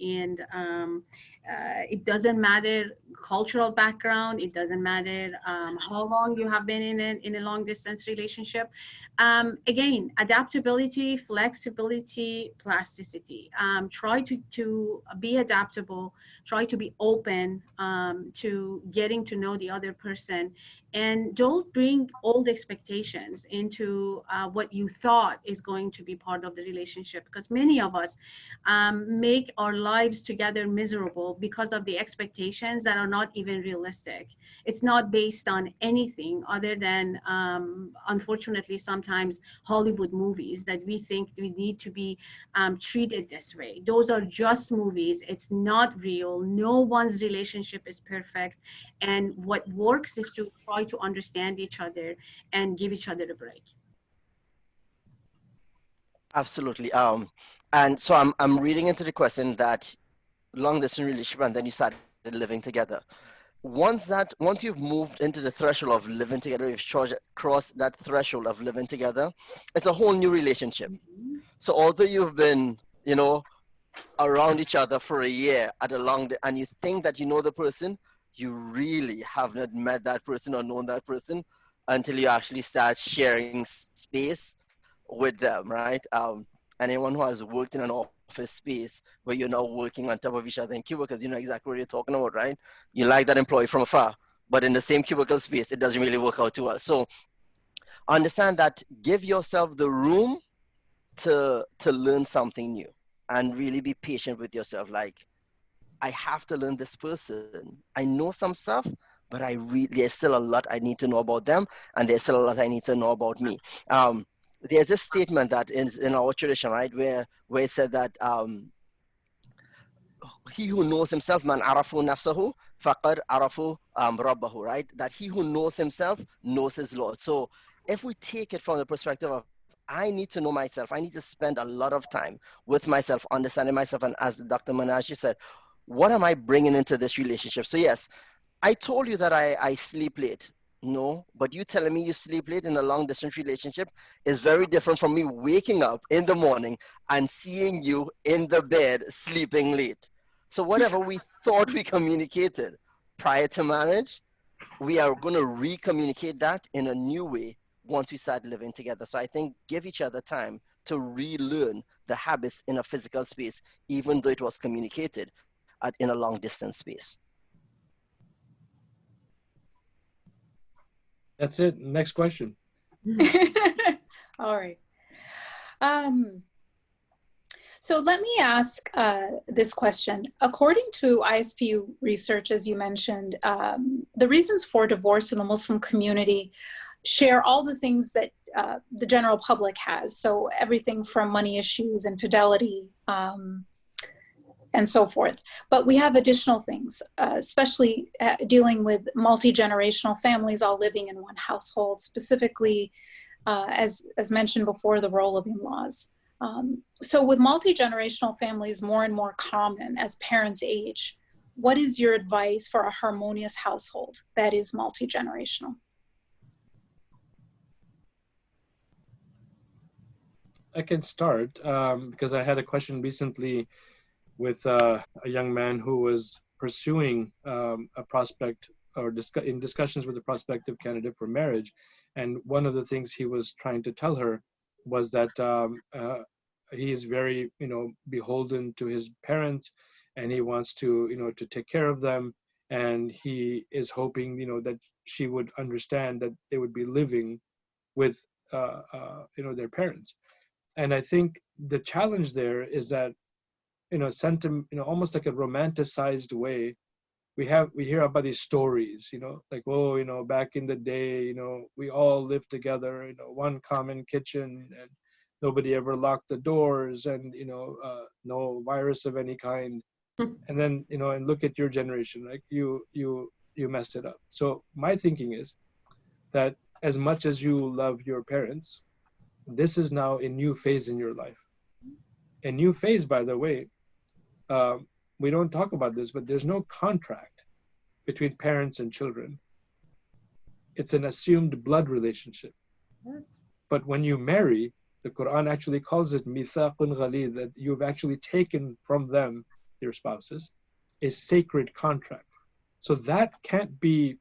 it doesn't matter cultural background, it doesn't matter how long you have been in a long distance relationship. Again, adaptability, flexibility, plasticity. Try to be adaptable, try to be open to getting to know the other person, and don't bring old expectations into what you thought is going to be part of the relationship, because many of us make our lives together miserable because of the expectations that are not even realistic. It's not based on anything other than, unfortunately, sometimes Hollywood movies that we think we need to be treated this way. Those are just movies. It's not real. No one's relationship is perfect. And what works is to try to understand each other and give each other a break. Absolutely. And so I'm reading into the question that long distance relationship, and then you started living together. Once you've moved into the threshold of living together, you've crossed that threshold of living together, it's a whole new relationship. Mm-hmm. So although you've been, you know, around each other for a year and you think that you know the person, you really haven't met that person or known that person until you actually start sharing space with them, right? Anyone who has worked in an office space where you're now working on top of each other in cubicles, you know exactly what you're talking about, right? You like that employee from afar, but in the same cubicle space, it doesn't really work out too well. So understand that, give yourself the room to learn something new, and really be patient with yourself. Like, I have to learn this person. I know some stuff, but there's still a lot I need to know about them, and there's still a lot I need to know about me. There's a statement that is in our tradition, right, where it said that he who knows himself, man arafu nafsahu, faqad arafu rabbahu, right? That he who knows himself knows his Lord. So if we take it from the perspective of I need to know myself. I need to spend a lot of time with myself, understanding myself. And as Dr. Manijeh said, what am I bringing into this relationship? So yes, I told you that I sleep late. No, but you telling me you sleep late in a long distance relationship is very different from me waking up in the morning and seeing you in the bed sleeping late. So whatever we thought we communicated prior to marriage, we are going to re-communicate that in a new way once we start living together. So I think give each other time to relearn the habits in a physical space, even though it was communicated in a long distance space. That's it. Next question. All right. So let me ask this question. According to ISPU research, as you mentioned, the reasons for divorce in the Muslim community share all the things that the general public has. So everything from money issues, infidelity, and so forth. But we have additional things, especially dealing with multi-generational families all living in one household, specifically, as mentioned before, the role of in-laws. So with multi-generational families more and more common as parents age, what is your advice for a harmonious household that is multi-generational? I can start because I had a question recently with a young man who was pursuing a prospect or in discussions with a prospective candidate for marriage. And one of the things he was trying to tell her was that he is very, beholden to his parents, and he wants to, to take care of them. And he is hoping, that she would understand that they would be living with, their parents. And I think the challenge there is that, almost like a romanticized way, we hear about these stories, like, oh, back in the day, we all lived together, one common kitchen, and nobody ever locked the doors, and no virus of any kind. And then and look at your generation, like you messed it up. So my thinking is that as much as you love your parents, this is now a new phase in your life. A new phase, by the way, we don't talk about this, but there's no contract between parents and children. It's an assumed blood relationship. Yes. But when you marry, the Quran actually calls it mithaqun ghalid, that you've actually taken from them, your spouses, a sacred contract. So that can't be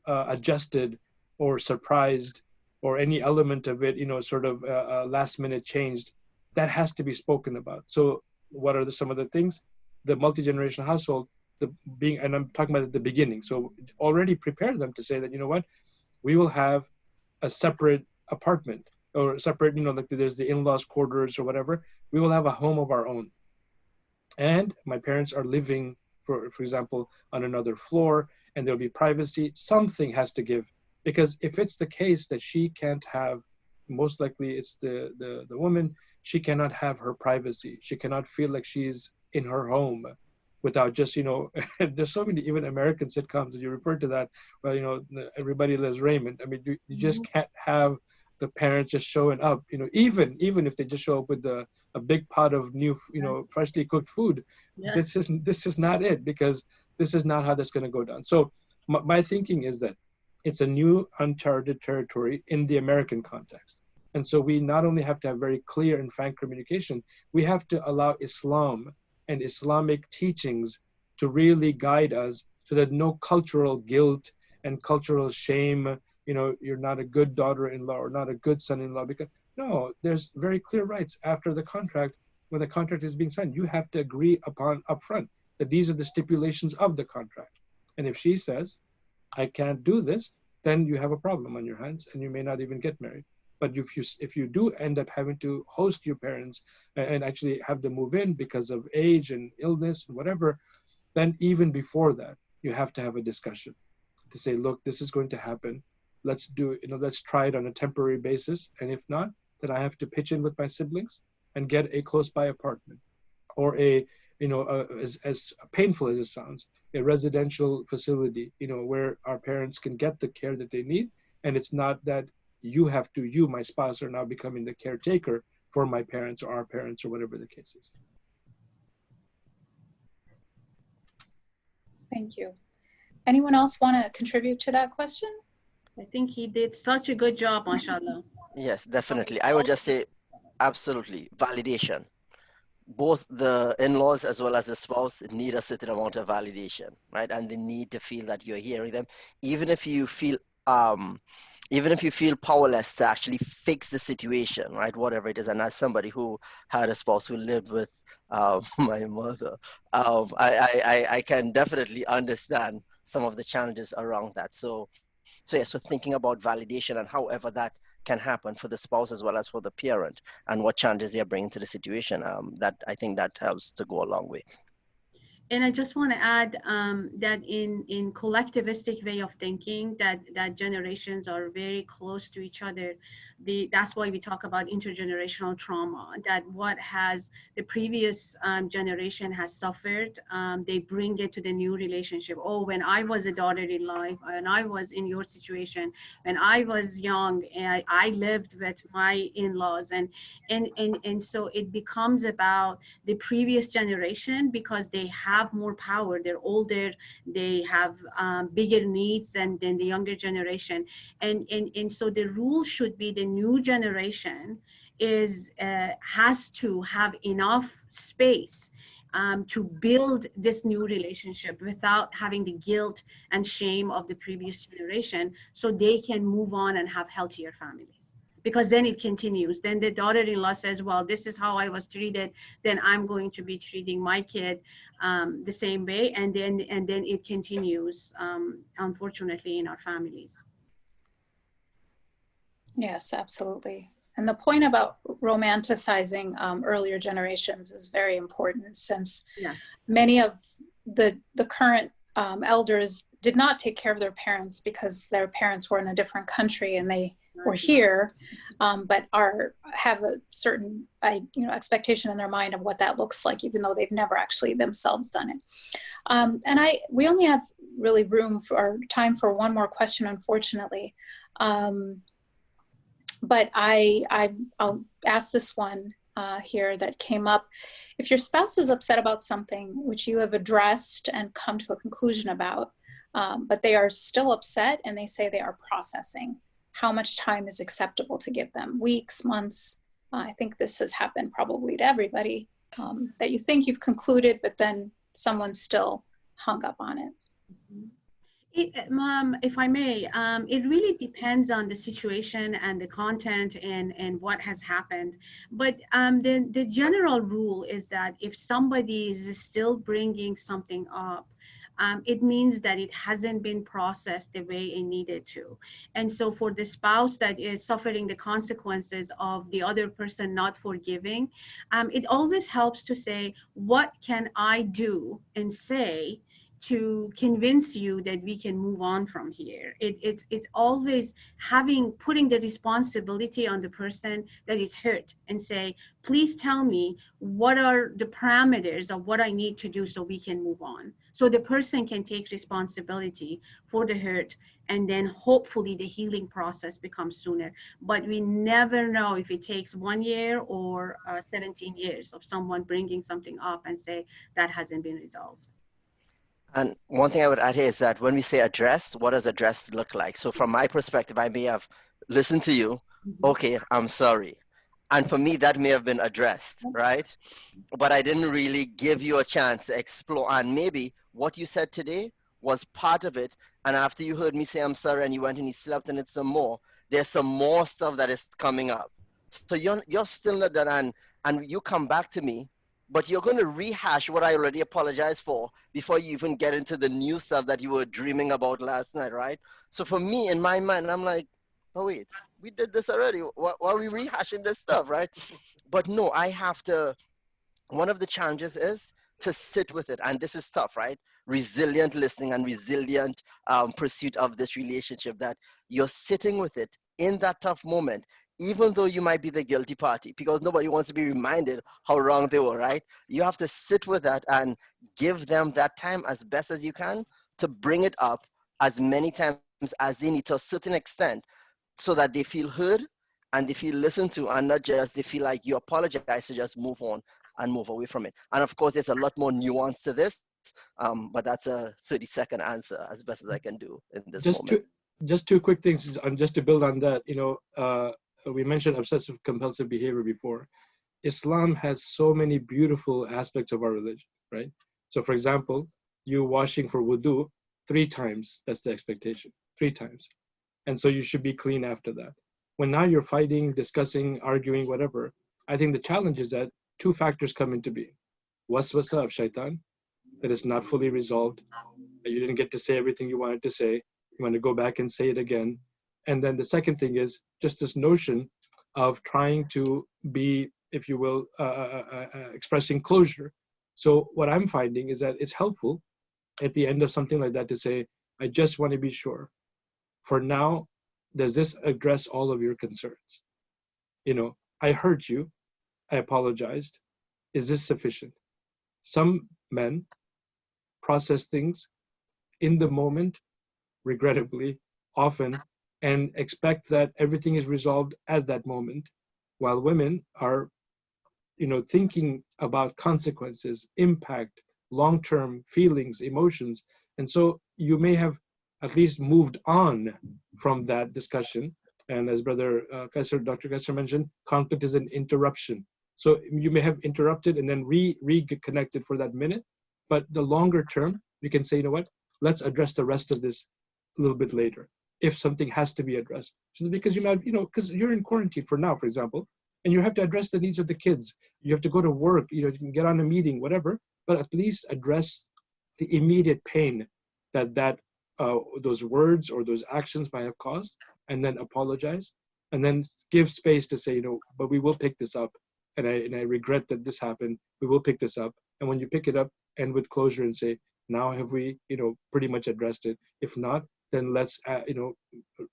adjusted or surprised, or any element of it, sort of last minute changed. That has to be spoken about. So what are some of the things? The multi-generational household, and I'm talking about at the beginning. So already prepare them to say that, what, we will have a separate apartment, or separate, like there's the in-laws quarters or whatever. We will have a home of our own. And my parents are living, for example, on another floor, and there'll be privacy. Something has to give. Because if it's the case that she can't have, most likely it's the woman, she cannot have her privacy. She cannot feel like she's in her home without just, there's so many even American sitcoms that you refer to that, well, Everybody Loves Raymond. I mean, you just can't have the parents just showing up, even if they just show up with a big pot of new, freshly cooked food. Yeah. This is not it, because this is not how that's going to go down. So my thinking is that it's a new uncharted territory in the American context. And so we not only have to have very clear and frank communication, we have to allow Islam and Islamic teachings to really guide us, so that no cultural guilt and cultural shame, you're not a good daughter-in-law or not a good son-in-law, because no, there's very clear rights after the contract. When the contract is being signed, you have to agree upon upfront that these are the stipulations of the contract. And if she says, I can't do this, then you have a problem on your hands, and you may not even get married. But if you do end up having to host your parents and actually have them move in because of age and illness and whatever, then even before that, you have to have a discussion to say, look, this is going to happen. Let's try it on a temporary basis. And if not, then I have to pitch in with my siblings and get a close by apartment, or as painful as it sounds, a residential facility, where our parents can get the care that they need. And it's not that you, my spouse, are now becoming the caretaker for my parents or our parents or whatever the case is. Thank you. Anyone else want to contribute to that question? I think he did such a good job, mashallah. Yes, definitely. I would just say, absolutely, validation. Both the in-laws as well as the spouse need a certain amount of validation, right? And they need to feel that you're hearing them, even if you feel powerless to actually fix the situation, right? Whatever it is. And as somebody who had a spouse who lived with my mother, I can definitely understand some of the challenges around that. So thinking about validation and however that can happen for the spouse as well as for the parent, and what challenges they are bringing to the situation, that I think that helps to go a long way. And I just want to add that in collectivistic way of thinking, that generations are very close to each other. That's why we talk about intergenerational trauma, that what has the previous generation has suffered, they bring it to the new relationship. Oh, when I was a daughter-in-law, when I was in your situation, when I was young, I lived with my in-laws, and so it becomes about the previous generation, because they have more power, they're older, they have bigger needs than the younger generation, and so the rule should be the new generation has to have enough space to build this new relationship without having the guilt and shame of the previous generation, so they can move on and have healthier families. Because then it continues. Then the daughter-in-law says, well, this is how I was treated, then I'm going to be treating my kid the same way. And then it continues, unfortunately, in our families. Yes, absolutely. And the point about romanticizing earlier generations is very important, since many of the current elders did not take care of their parents because their parents were in a different country and they were here, but have a certain expectation in their mind of what that looks like, even though they've never actually themselves done it. And we only have really time for one more question, unfortunately. But I'll ask this one here that came up. If your spouse is upset about something which you have addressed and come to a conclusion about, but they are still upset and they say they are processing, how much time is acceptable to give them? Weeks, months? I think this has happened probably to everybody, that you think you've concluded, but then someone's still hung up on it. If I may, it really depends on the situation and the content and what has happened. But the general rule is that if somebody is still bringing something up, it means that it hasn't been processed the way it needed to. And so for the spouse that is suffering the consequences of the other person not forgiving, it always helps to say, what can I do and say to convince you that we can move on from here? It's always putting the responsibility on the person that is hurt and say, please tell me what are the parameters of what I need to do so we can move on. So the person can take responsibility for the hurt, and then hopefully the healing process becomes sooner. But we never know if it takes 1 year or 17 years of someone bringing something up and say that hasn't been resolved. And one thing I would add here is that when we say addressed, what does addressed look like? So from my perspective, I may have listened to you. Okay, I'm sorry. And for me, that may have been addressed, right? But I didn't really give you a chance to explore. And maybe what you said today was part of it. And after you heard me say I'm sorry and you went and you slept in it some more, there's some more stuff that is coming up. So you're still not done. And you come back to me, but you're going to rehash what I already apologized for before you even get into the new stuff that you were dreaming about last night, right? So for me, in my mind, I'm like, oh, wait, we did this already. Why are we rehashing this stuff, right? But no, one of the challenges is to sit with it. And this is tough, right? Resilient listening and resilient pursuit of this relationship, that you're sitting with it in that tough moment, even though you might be the guilty party, because nobody wants to be reminded how wrong they were, right? You have to sit with that and give them that time as best as you can to bring it up as many times as they need, to a certain extent, so that they feel heard and they feel listened to, and not just they feel like you apologize to just move on and move away from it. And of course, there's a lot more nuance to this, but that's a 30-second answer as best as I can do in this moment. Just two quick things, and just to build on that, we mentioned obsessive compulsive behavior before. Islam has so many beautiful aspects of our religion, right? So for example, you washing for wudu 3 times, that's the expectation, 3 times. And so you should be clean after that. When now you're fighting, discussing, arguing, whatever, I think the challenge is that 2 factors come into being. Waswasa of shaitan, that is not fully resolved, that you didn't get to say everything you wanted to say, you want to go back and say it again. And then the second thing is just this notion of trying to be, if you will, expressing closure. So what I'm finding is that it's helpful at the end of something like that to say, I just want to be sure. For now, does this address all of your concerns? I hurt you, I apologized. Is this sufficient? Some men process things in the moment, regrettably, often, and expect that everything is resolved at that moment, while women are, thinking about consequences, impact, long-term feelings, emotions. And so you may have at least moved on from that discussion. And as Dr. Quaiser mentioned, conflict is an interruption. So you may have interrupted and then reconnected for that minute, but the longer term, you can say, you know what, let's address the rest of this a little bit later, if something has to be addressed. So because because you're in quarantine for now, for example, and you have to address the needs of the kids. You have to go to work, you can get on a meeting, whatever, but at least address the immediate pain that those words or those actions might have caused, and then apologize, and then give space to say, but we will pick this up. And I regret that this happened. We will pick this up. And when you pick it up, end with closure and say, now have we, pretty much addressed it? If not, then let's,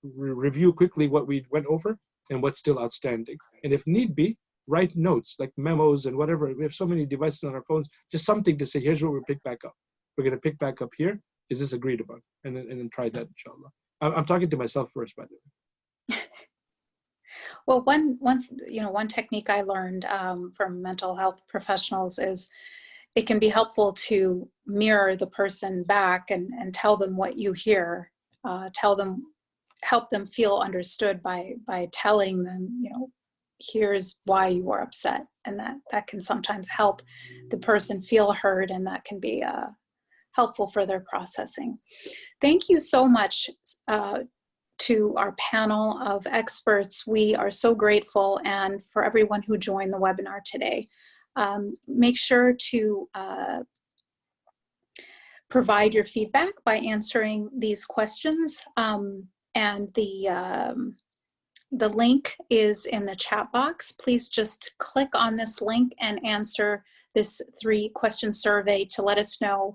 review quickly what we went over and what's still outstanding. And if need be, write notes like memos and whatever. We have so many devices on our phones, just something to say, here's what we'll pick back up. We're going to pick back up here. Is this agreed upon? And then try that, inshallah. I'm talking to myself first, by the way. Well, one technique I learned from mental health professionals is it can be helpful to mirror the person back and tell them what you hear, help them feel understood by telling them, here's why you are upset. And that can sometimes help the person feel heard, and that can be helpful for their processing. Thank you so much to our panel of experts. We are so grateful, and for everyone who joined the webinar today. Make sure to provide your feedback by answering these questions. And the link is in the chat box. Please just click on this link and answer this 3-question survey to let us know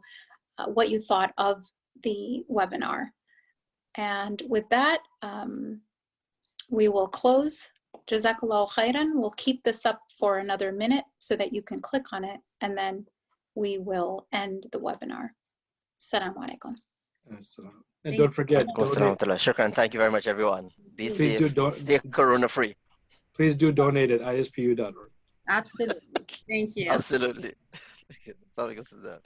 what you thought of the webinar. And with that, we will close. Jazakallahu khairan. We'll keep this up for another minute so that you can click on it, and then we will end the webinar. Assalamu alaikum. And don't forget, Shukran. Thank you very much, everyone. Be safe. Stay corona-free. Please do donate at ispu.org. Absolutely. Thank you. Absolutely. Assalamu alaikum.